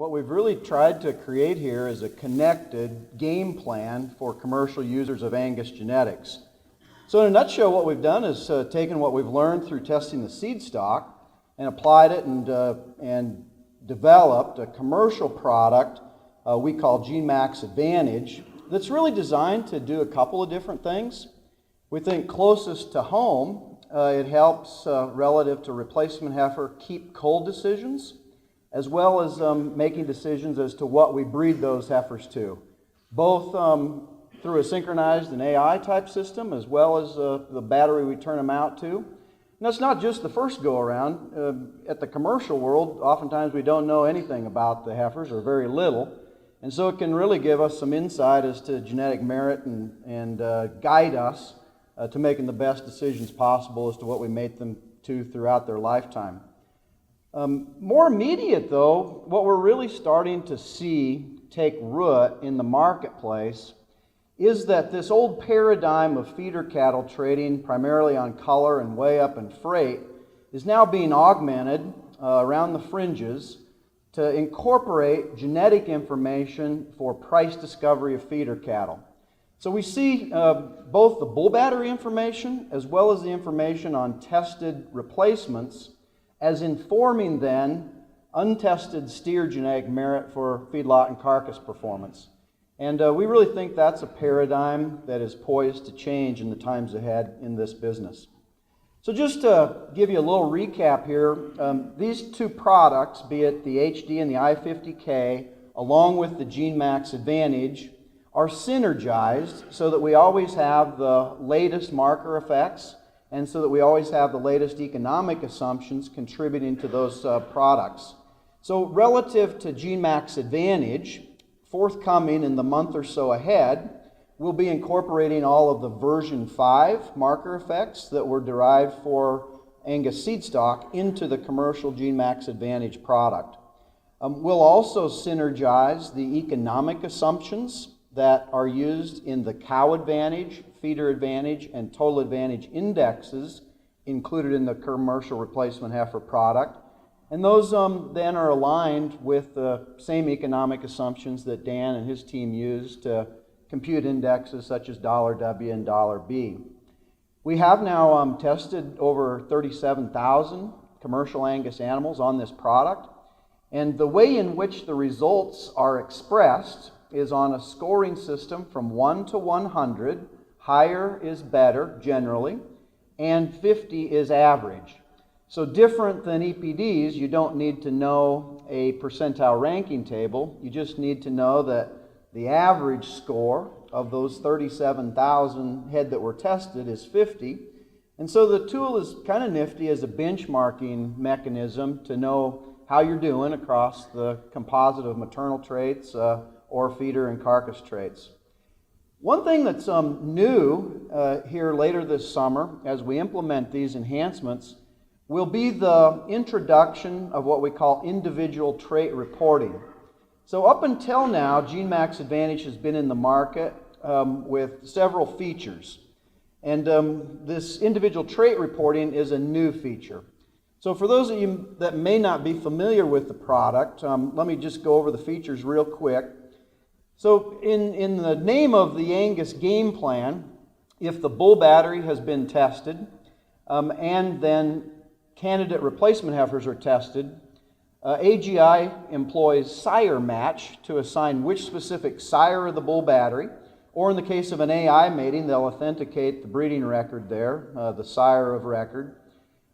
what we've really tried to create here is a connected game plan for commercial users of Angus genetics. So in a nutshell, what we've done is taken what we've learned through testing the seed stock and applied it and developed a commercial product we call GeneMax Advantage that's really designed to do a couple of different things. We think closest to home, it helps relative to replacement heifer keep cold decisions, as well as making decisions as to what we breed those heifers to, both through a synchronized and AI type system, as well as the battery we turn them out to. And that's not just the first go around. At the commercial world, oftentimes we don't know anything about the heifers, or very little, and so it can really give us some insight as to genetic merit and guide us to making the best decisions possible as to what we mate them to throughout their lifetime. More immediate though, what we're really starting to see take root in the marketplace is that this old paradigm of feeder cattle trading primarily on color and weigh up and freight is now being augmented around the fringes to incorporate genetic information for price discovery of feeder cattle. So we see both the bull battery information as well as the information on tested replacements as informing then untested steer genetic merit for feedlot and carcass performance. And we really think that's a paradigm that is poised to change in the times ahead in this business. So just to give you a little recap here, these two products, be it the HD and the I50K, along with the GeneMax Advantage, are synergized so that we always have the latest marker effects and so that we always have the latest economic assumptions contributing to those products. So relative to GeneMax Advantage, forthcoming in the month or so ahead, we'll be incorporating all of the version 5 marker effects that were derived for Angus seed stock into the commercial GeneMax Advantage product. We'll also synergize the economic assumptions that are used in the cow advantage, feeder advantage, and total advantage indexes included in the commercial replacement heifer product. And those then are aligned with the same economic assumptions that Dan and his team used to compute indexes such as $W and $B. We have now tested over 37,000 commercial Angus animals on this product, and the way in which the results are expressed is on a scoring system from 1 to 100. Higher is better generally, and 50 is average. So different than EPDs, you don't need to know a percentile ranking table. You just need to know that the average score of those 37,000 head that were tested is 50. And so the tool is kind of nifty as a benchmarking mechanism to know how you're doing across the composite of maternal traits or feeder and carcass traits. One thing that's new here later this summer as we implement these enhancements will be the introduction of what we call individual trait reporting. So up until now, GeneMax Advantage has been in the market with several features. And this individual trait reporting is a new feature. So for those of you that may not be familiar with the product, let me just go over the features real quick. So in the name of the Angus game plan, if the bull battery has been tested and then candidate replacement heifers are tested, AGI employs sire match to assign which specific sire of the bull battery, or in the case of an AI mating, they'll authenticate the breeding record there, the sire of record,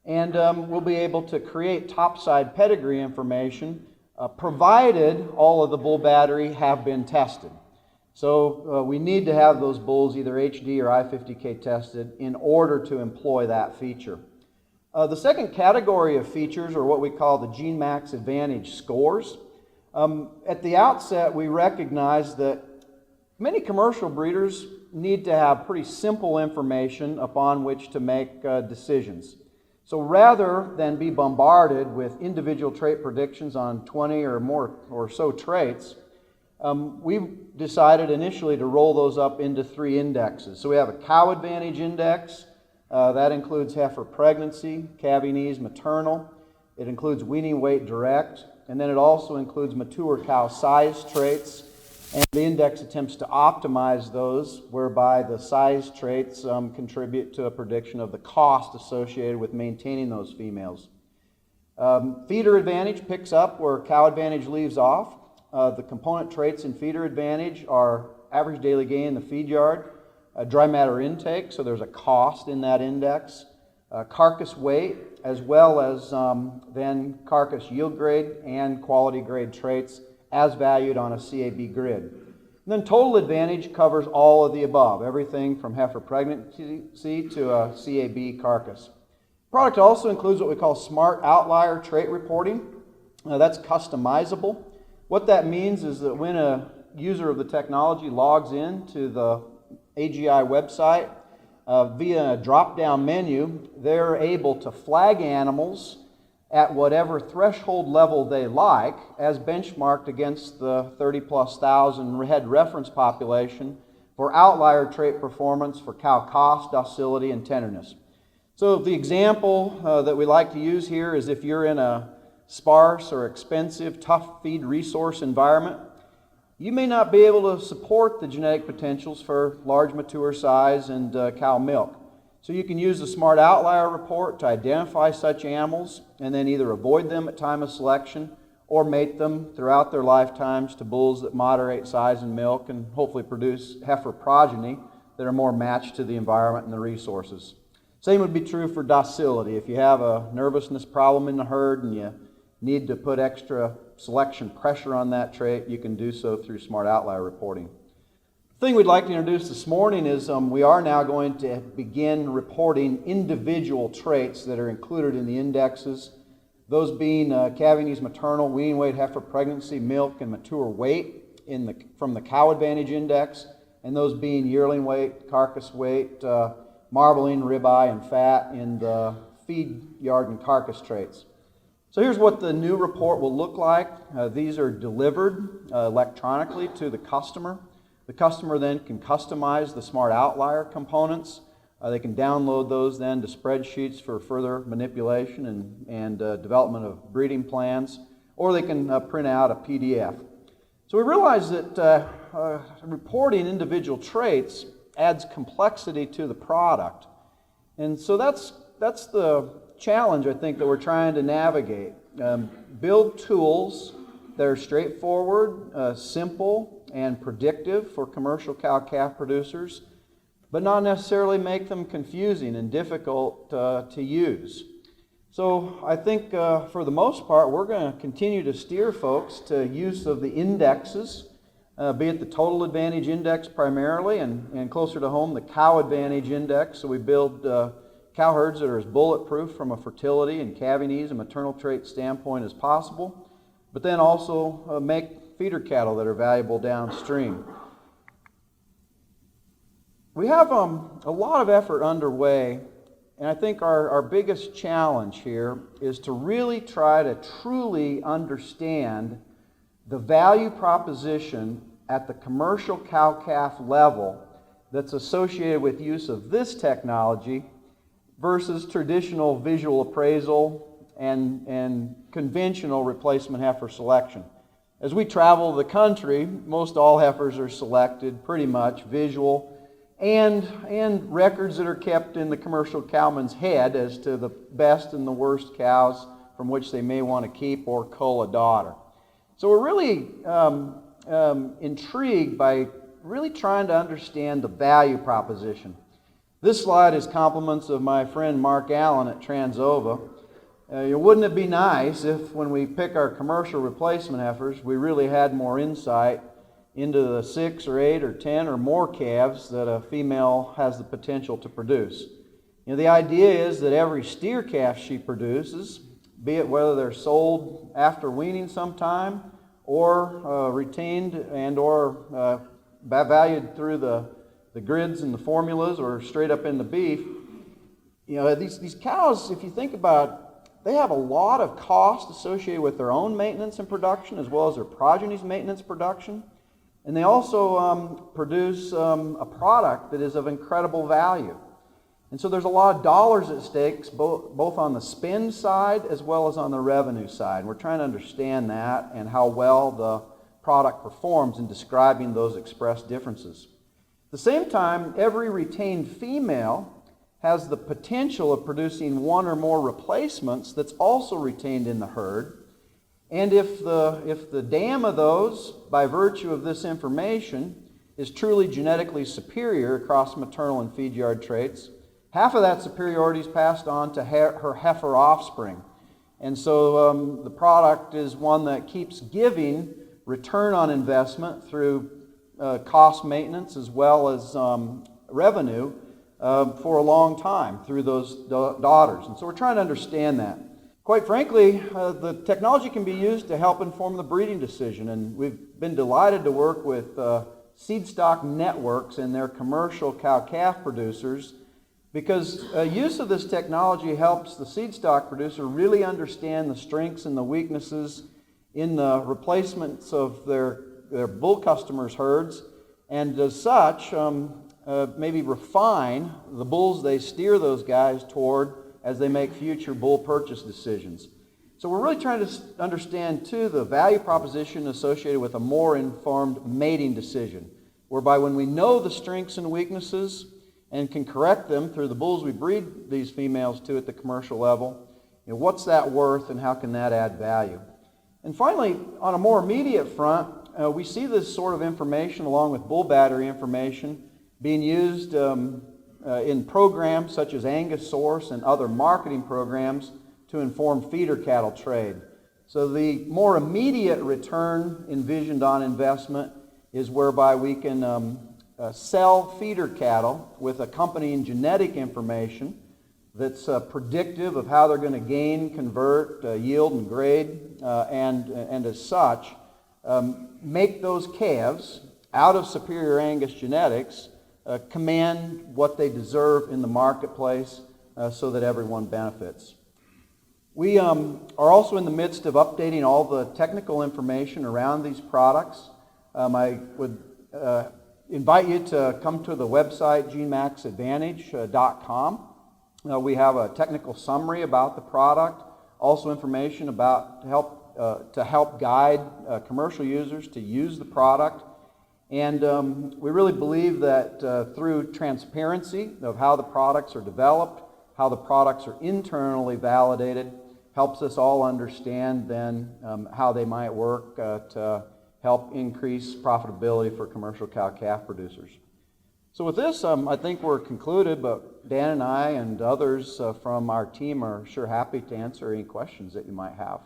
and we'll be able to create topside pedigree information provided all of the bull battery have been tested. So we need to have those bulls either HD or I50K tested in order to employ that feature. The second category of features are what we call the GeneMax Advantage scores. At the outset, we recognize that many commercial breeders need to have pretty simple information upon which to make decisions. So rather than be bombarded with individual trait predictions on 20 or more or so traits, we decided initially to roll those up into 3 indexes. So we have a cow advantage index. That includes heifer pregnancy, calving ease, maternal. It includes weaning weight direct, and then it also includes mature cow size traits, and the index attempts to optimize those, whereby the size traits contribute to a prediction of the cost associated with maintaining those females. Feeder advantage picks up where cow advantage leaves off. The component traits in feeder advantage are average daily gain in the feed yard, dry matter intake, so there's a cost in that index, carcass weight, as well as then carcass yield grade and quality grade traits as valued on a CAB grid. And then total advantage covers all of the above, everything from heifer pregnancy to a CAB carcass. The product also includes what we call smart outlier trait reporting. That's customizable. What that means is that when a user of the technology logs in to the AGI website via a drop-down menu, they're able to flag animals at whatever threshold level they like, as benchmarked against the 30+ thousand head reference population for outlier trait performance for cow cost, docility, and tenderness. So the example that we like to use here is if you're in a sparse or expensive, tough feed resource environment, you may not be able to support the genetic potentials for large mature size and cow milk. So you can use the Smart Outlier report to identify such animals and then either avoid them at time of selection or mate them throughout their lifetimes to bulls that moderate size and milk and hopefully produce heifer progeny that are more matched to the environment and the resources. Same would be true for docility. If you have a nervousness problem in the herd and you need to put extra selection pressure on that trait, you can do so through Smart Outlier reporting. The thing we'd like to introduce this morning is we are now going to begin reporting individual traits that are included in the indexes, those being calving maternal, weaning weight, heifer pregnancy, milk, and mature weight from the cow advantage index, and those being yearling weight, carcass weight, marbling, ribeye, and fat in the feed yard and carcass traits. So here's what the new report will look like. These are delivered electronically to the customer. The customer then can customize the Smart Outlier components. They can download those then to spreadsheets for further manipulation and development of breeding plans, or they can print out a PDF. So we realize that reporting individual traits adds complexity to the product. And so that's the challenge, I think, that we're trying to navigate. Build tools that are straightforward, simple, and predictive for commercial cow-calf producers, but not necessarily make them confusing and difficult to use. So I think for the most part, we're going to continue to steer folks to use of the indexes, be it the total advantage index primarily, and closer to home, the cow advantage index. So we build cow herds that are as bulletproof from a fertility and calving ease and maternal trait standpoint as possible, but then also make feeder cattle that are valuable downstream. We have a lot of effort underway, and I think our biggest challenge here is to really try to truly understand the value proposition at the commercial cow-calf level that's associated with use of this technology versus traditional visual appraisal and conventional replacement heifer selection. As we travel the country, most all heifers are selected pretty much visual, and records that are kept in the commercial cowman's head as to the best and the worst cows from which they may want to keep or cull a daughter. So we're really intrigued by really trying to understand the value proposition. This slide is compliments of my friend Mark Allen at Transova. Wouldn't it be nice if when we pick our commercial replacement heifers, we really had more insight into the 6 or 8 or 10 or more calves that a female has the potential to produce. The idea is that every steer calf she produces, be it whether they're sold after weaning sometime or retained and or valued through the grids and the formulas or straight up in the beef, these cows, if you think about it, they have a lot of cost associated with their own maintenance and production as well as their progeny's maintenance production. And they also produce a product that is of incredible value. And so there's a lot of dollars at stake, both on the spend side as well as on the revenue side. And we're trying to understand that and how well the product performs in describing those expressed differences. At the same time, every retained female has the potential of producing one or more replacements that's also retained in the herd. And if the dam of those, by virtue of this information, is truly genetically superior across maternal and feed yard traits, half of that superiority is passed on to her heifer offspring. And so the product is one that keeps giving return on investment through cost maintenance as well as revenue for a long time through those daughters. And so we're trying to understand that. Quite frankly, the technology can be used to help inform the breeding decision, and we've been delighted to work with seed stock networks and their commercial cow-calf producers, because use of this technology helps the seed stock producer really understand the strengths and the weaknesses in the replacements of their bull customers' herds, and as such, maybe refine the bulls they steer those guys toward as they make future bull purchase decisions. So we're really trying to understand, too, the value proposition associated with a more informed mating decision, whereby when we know the strengths and weaknesses and can correct them through the bulls we breed these females to at the commercial level, what's that worth and how can that add value? And finally, on a more immediate front, we see this sort of information along with bull battery information being used in programs such as Angus Source and other marketing programs to inform feeder cattle trade. So the more immediate return envisioned on investment is whereby we can sell feeder cattle with accompanying genetic information that's predictive of how they're going to gain, convert, yield, and grade, and as such, make those calves out of superior Angus genetics command what they deserve in the marketplace so that everyone benefits. We are also in the midst of updating all the technical information around these products. I would invite you to come to the website GeneMaxAdvantage.com. We have a technical summary about the product, also information about to help guide commercial users to use the product. And we really believe that through transparency of how the products are developed, how the products are internally validated, helps us all understand then how they might work to help increase profitability for commercial cow-calf producers. So with this, I think we're concluded, but Dan and I and others from our team are sure happy to answer any questions that you might have.